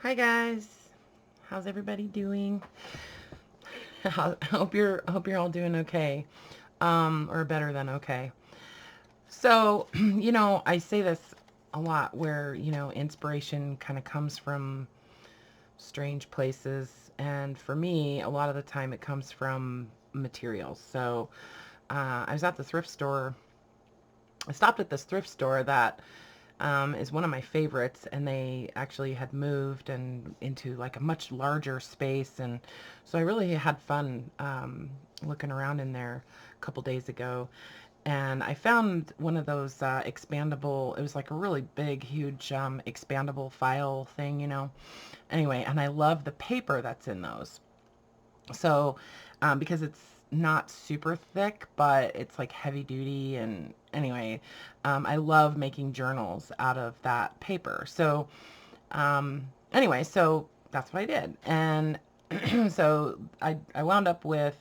Hi guys, how's everybody doing? I hope you're all doing okay, or better than okay. So, I say this a lot where inspiration kind of comes from strange places, and for me, a lot of the time it comes from materials. So, I was at the thrift store. I stopped at this thrift store that is one of my favorites, and they actually had moved and into like a much larger space, and so I really had fun looking around in there a couple days ago, and I found one of those expandable. It was like a really big, huge expandable file thing, Anyway, and I love the paper that's in those. So, because it's not super thick, but it's like heavy duty. And anyway, I love making journals out of that paper. So, anyway, so that's what I did. And so I wound up with,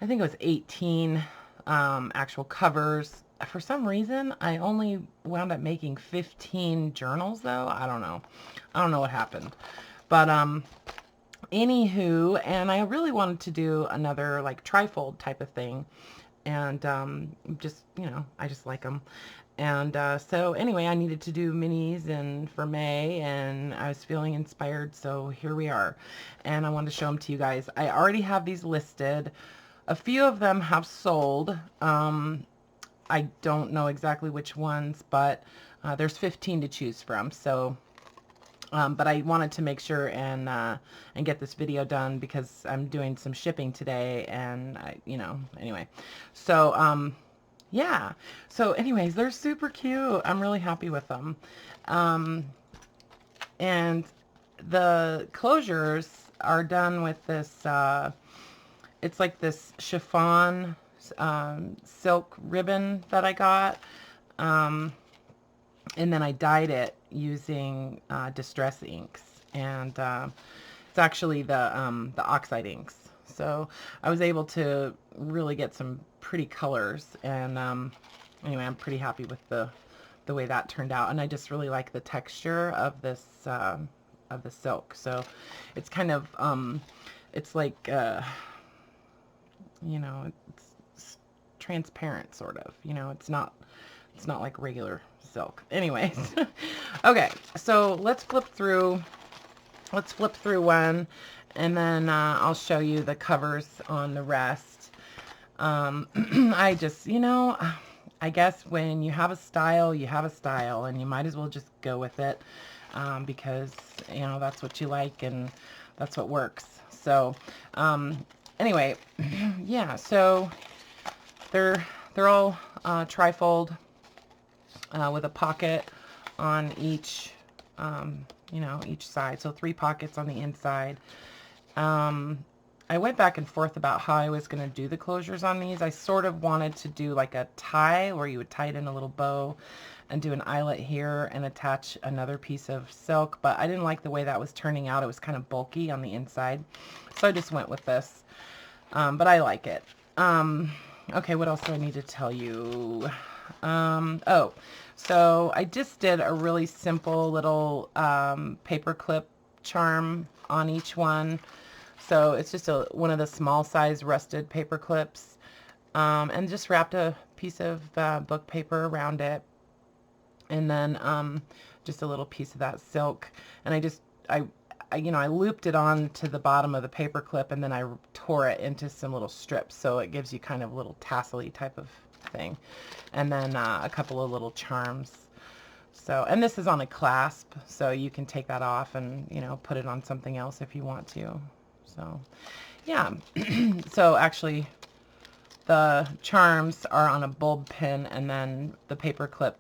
I think it was 18 actual covers. For some reason, I only wound up making 15 journals, though. I don't know. I don't know what happened. But anywho, and I really wanted to do another like trifold type of thing, and just I just like them, and so anyway, I needed to do minis and for May, and I was feeling inspired, so here we are, and I wanted to show them to you guys. I already have these listed. A few of them have sold. I don't know exactly which ones, but there's 15 to choose from, so but I wanted to make sure and get this video done because I'm doing some shipping today, and anyway. So yeah. So anyways, they're super cute. I'm really happy with them. Um, and the closures are done with this it's like this chiffon silk ribbon that I got. Um, and then I dyed it using Distress inks, and it's actually the oxide inks. So I was able to really get some pretty colors, and anyway, I'm pretty happy with the way that turned out, and I just really like the texture of the silk. So it's kind of it's like it's transparent sort of. It's not like regular silk. Anyways, okay, so let's flip through one, and then I'll show you the covers on the rest. I just, I guess when you have a style, you have a style, and you might as well just go with it, because, that's what you like, and that's what works. So, anyway, yeah, so they're all trifold, with a pocket on each, each side. So 3 pockets on the inside. I went back and forth about how I was going to do the closures on these. I sort of wanted to do like a tie where you would tie it in a little bow and do an eyelet here and attach another piece of silk, but I didn't like the way that was turning out. It was kind of bulky on the inside, so I just went with this. But I like it. Okay, what else do I need to tell you? Oh, so I just did a really simple little paper clip charm on each one. So it's just one of the small size rusted paper clips, and just wrapped a piece of book paper around it, and then just a little piece of that silk, and I looped it on to the bottom of the paper clip, and then I tore it into some little strips, so it gives you kind of a little tassel-y type of thing, and then a couple of little charms. So, and this is on a clasp, so you can take that off and, put it on something else if you want to. So, yeah. So actually, the charms are on a bulb pin, and then the paper clip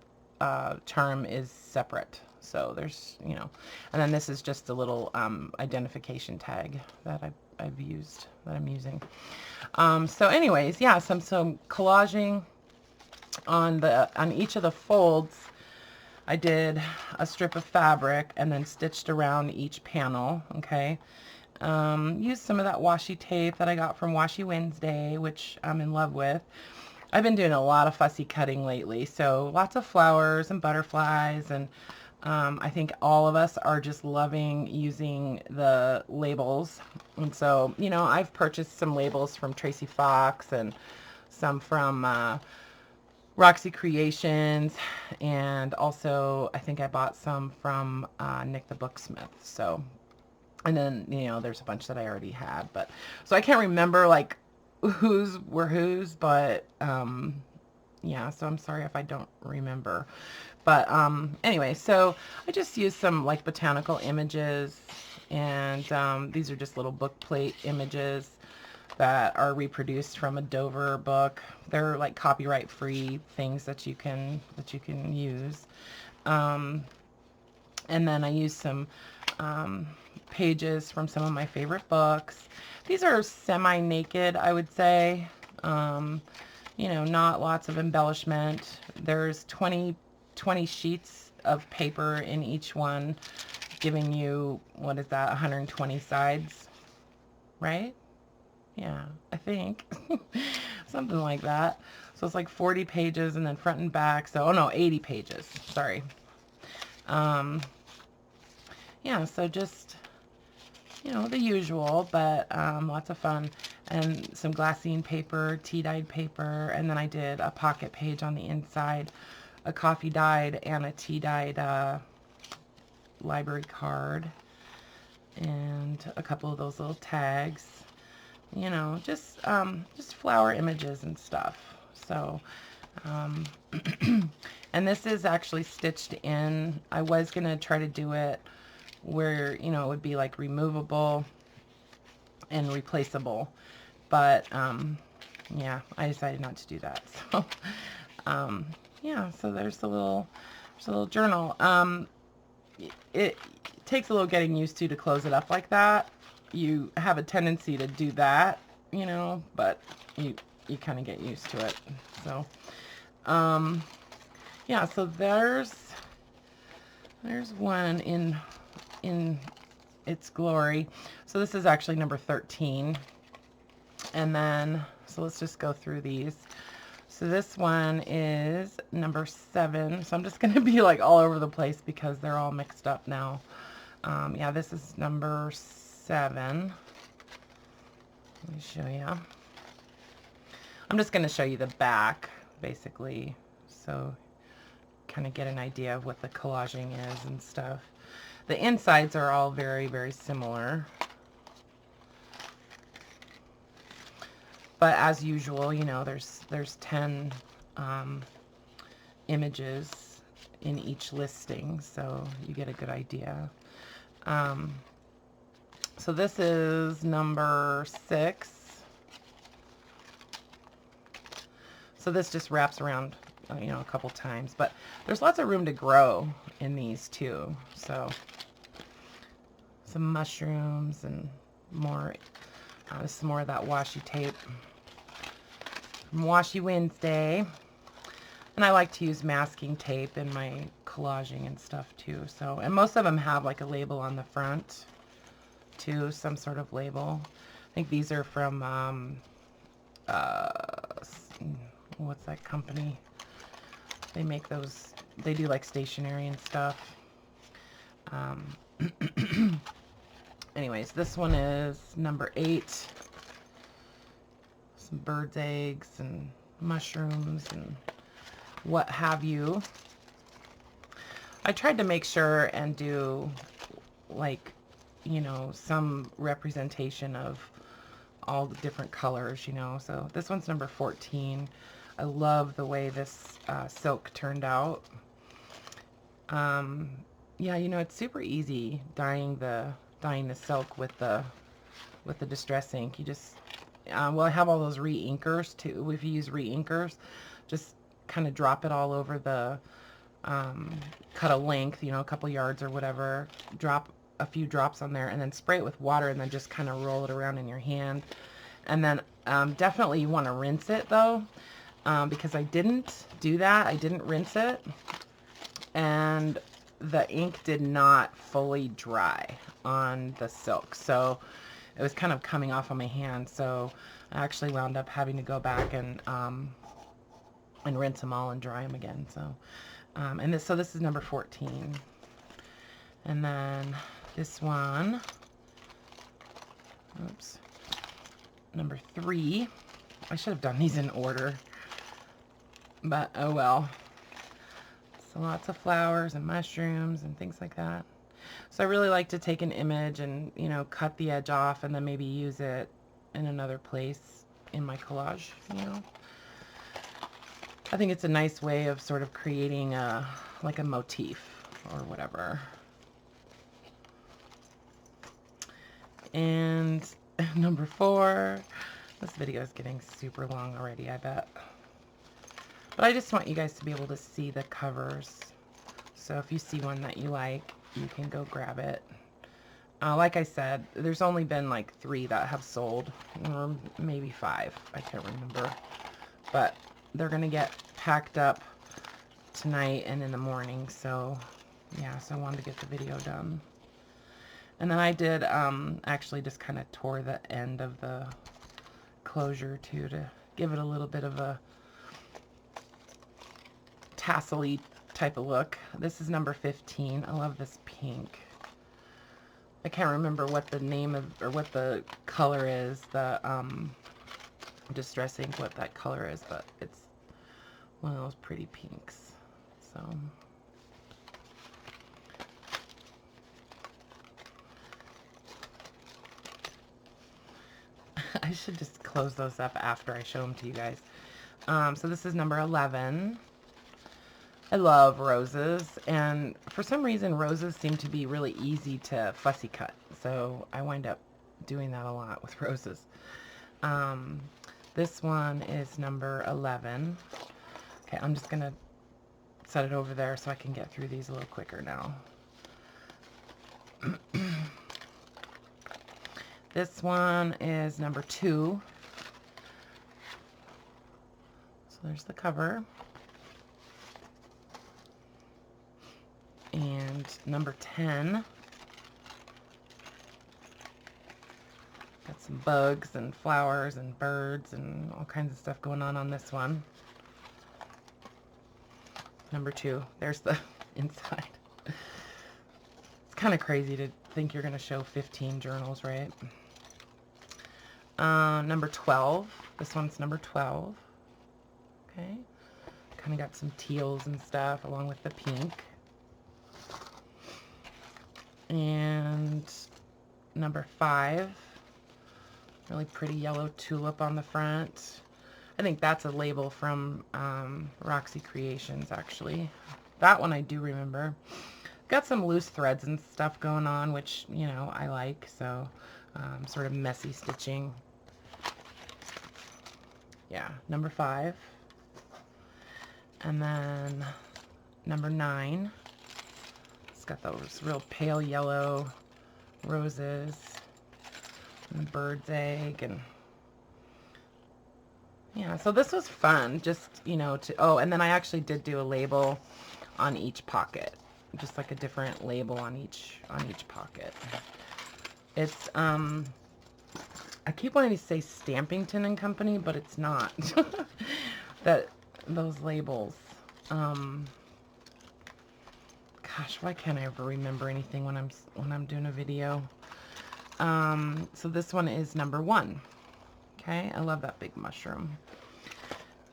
charm is separate. So there's, and then this is just a little identification tag that I'm using. So anyways, yeah, some collaging on each of the folds. I did a strip of fabric and then stitched around each panel, okay? Used some of that washi tape that I got from Washi Wednesday, which I'm in love with. I've been doing a lot of fussy cutting lately, so lots of flowers and butterflies and I think all of us are just loving using the labels. And so, you know, I've purchased some labels from Tracie and some from Roxy Creations, and also I think I bought some from Nick the Booksmith. So, and then, you know, there's a bunch that I already had, but so I can't remember like whose were whose, but yeah, so I'm sorry if I don't remember. But anyway, so I just used some like botanical images, and these are just little book plate images that are reproduced from a Dover book. They're like copyright free things that you can use. And then I used some pages from some of my favorite books. These are semi-naked, I would say. You know, not lots of embellishment. There's 20 sheets of paper in each one, giving you, what is that, 120 sides, right? Yeah, I think. Something like that. So it's like 40 pages and then front and back. So, oh no, 80 pages. Sorry. Yeah, so just, you know, the usual, but lots of fun. And some glassine paper, tea-dyed paper, and then I did a pocket page on the inside, a coffee-dyed and a tea-dyed library card, and a couple of those little tags. You know, just flower images and stuff. So, and this is actually stitched in. I was going to try to do it where, you know, it would be like removable and replaceable. But, yeah, I decided not to do that. So, yeah, so there's a little journal. It takes a little getting used to close it up like that. You have a tendency to do that, you know, but you kind of get used to it. So, yeah, so there's one in its glory. So this is actually number 13. And then, so let's just go through these. So this one is number 7. So I'm just going to be like all over the place because they're all mixed up now. Yeah, this is number 7. Let me show you. I'm just going to show you the back, basically, so kind of get an idea of what the collaging is and stuff. The insides are all very, very similar. But as usual, you know, there's 10 images in each listing, so you get a good idea. So this is number 6. So this just wraps around, you know, a couple times, but there's lots of room to grow in these too. So some mushrooms and more. This is more of that washi tape from Washi Wednesday. And I like to use masking tape in my collaging and stuff too. So, and most of them have like a label on the front too, some sort of label. I think these are from, what's that company? They make those, they do like stationery and stuff. Anyways, this one is number 8. Some bird's eggs and mushrooms and what have you. I tried to make sure and do like, you know, some representation of all the different colors, you know. So this one's number 14. I love the way this silk turned out. Yeah, you know, it's super easy dyeing the silk with the distress ink. You just well, I have all those re-inkers too. If you use re-inkers, just kind of drop it all over the cut a length, you know, a couple yards or whatever, drop a few drops on there, and then spray it with water, and then just kind of roll it around in your hand. And then definitely you want to rinse it though, because I didn't do that. I didn't rinse it, and the ink did not fully dry on the silk, so it was kind of coming off on my hand. So I actually wound up having to go back and rinse them all and dry them again. So and this is number 14. And then this one, oops, number 3. I should have done these in order, but oh well. So lots of flowers and mushrooms and things like that. So I really like to take an image and, you know, cut the edge off and then maybe use it in another place in my collage, you know. I think it's a nice way of sort of creating a, like a motif or whatever. And number 4, this video is getting super long already, I bet. But I just want you guys to be able to see the covers. So if you see one that you like, you can go grab it. Like I said, there's only been like 3 that have sold, or maybe 5, I can't remember. But they're going to get packed up tonight and in the morning, so yeah, so I wanted to get the video done. And then I did actually just kind of tore the end of the closure too, to give it a little bit of a tassel-y type of look. This is number 15. I love this pink. I can't remember what the name of, or what the color is, the Distress Ink, what that color is, but it's one of those pretty pinks. So I should just close those up after I show them to you guys. So this is number 11. I love roses, and for some reason roses seem to be really easy to fussy cut, so I wind up doing that a lot with roses. This one is number 11. Okay, I'm just gonna set it over there so I can get through these a little quicker now. This one is number 2. So there's the cover. And number 10. Got some bugs and flowers and birds and all kinds of stuff going on this one. Number 2. There's the inside. It's kind of crazy to think you're going to show 15 journals, right? Number 12. This one's number 12. Okay. Kind of got some teals and stuff along with the pink. And number 5. Really pretty yellow tulip on the front. I think that's a label from Roxy Creations, actually. That one I do remember. Got some loose threads and stuff going on, which, you know, I like. So, sort of messy stitching. Yeah, number 5. And then number 9. It's got those real pale yellow roses and bird's egg, and yeah, so this was fun, just, you know, to, oh, and then I actually did do a label on each pocket, just like a different label on each pocket. It's I keep wanting to say Stampington and Company, but it's not. That those labels. Gosh, why can't I ever remember anything when I'm doing a video? So this one is number 1. Okay, I love that big mushroom.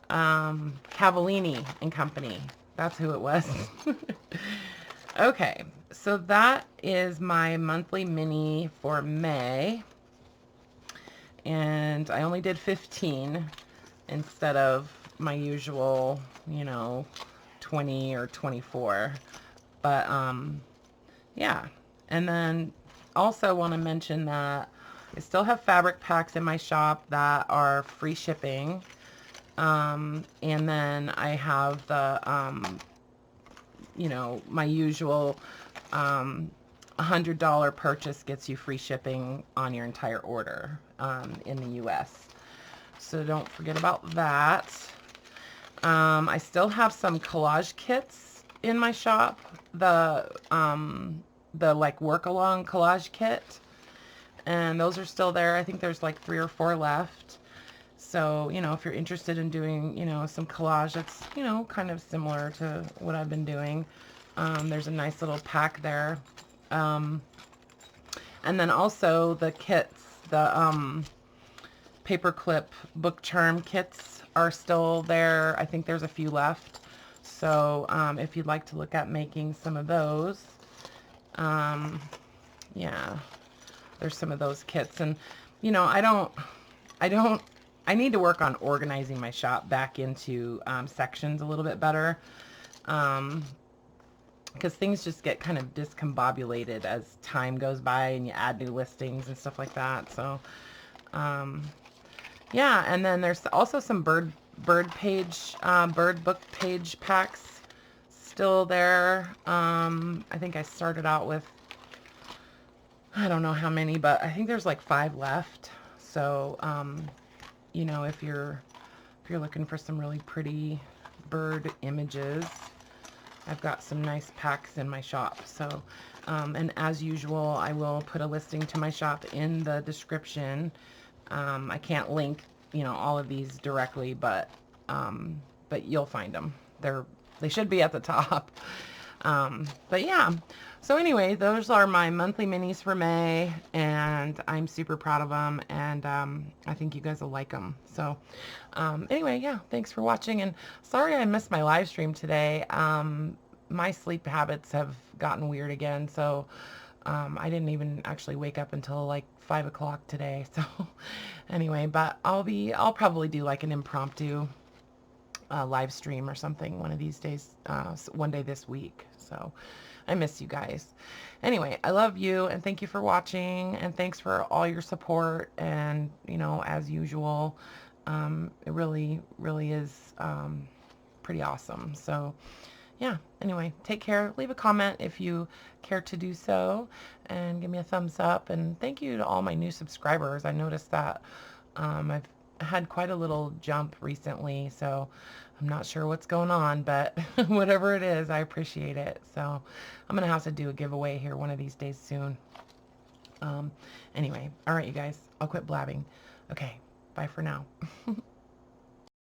Cavallini and Company. That's who it was. Okay, so that is my monthly mini for May. And I only did 15 instead of my usual, you know, 20 or 24. But, yeah. And then also want to mention that I still have fabric packs in my shop that are free shipping. And then I have the, you know, my usual $100 purchase gets you free shipping on your entire order in the US. So don't forget about that. I still have some collage kits in my shop. The like work-along collage kit. And those are still there. I think there's like 3 or 4 left. So, you know, if you're interested in doing, you know, some collage that's, you know, kind of similar to what I've been doing, there's a nice little pack there And then also the kits, the paperclip book charm kits are still there. I think there's a few left. So if you'd like to look at making some of those, yeah, there's some of those kits. And, you know, I need to work on organizing my shop back into sections a little bit better. Because things just get kind of discombobulated as time goes by and you add new listings and stuff like that. So, yeah, and then there's also some bird book page packs still there. I think I started out with, I don't know how many, but I think there's like 5 left. So, you know, if you're looking for some really pretty bird images, I've got some nice packs in my shop. So, and as usual, I will put a listing to my shop in the description. I can't link, you know, all of these directly, but you'll find them. They should be at the top. But yeah, so anyway, those are my monthly minis for May, and I'm super proud of them, and I think you guys will like them. So anyway, yeah, thanks for watching, and sorry I missed my live stream today. My sleep habits have gotten weird again, so I didn't even actually wake up until like 5 o'clock today. So anyway, but I'll probably do like an impromptu live stream or something one of these days, one day this week. So I miss you guys. Anyway, I love you, and thank you for watching, and thanks for all your support. And, you know, as usual, it really, really is pretty awesome. So yeah, anyway, take care. Leave a comment if you care to do so, and give me a thumbs up. And thank you to all my new subscribers. I noticed that I've had quite a little jump recently, so I'm not sure what's going on, but whatever it is, I appreciate it. So I'm gonna have to do a giveaway here one of these days soon. Anyway, all right, you guys, I'll quit blabbing. Okay, bye for now.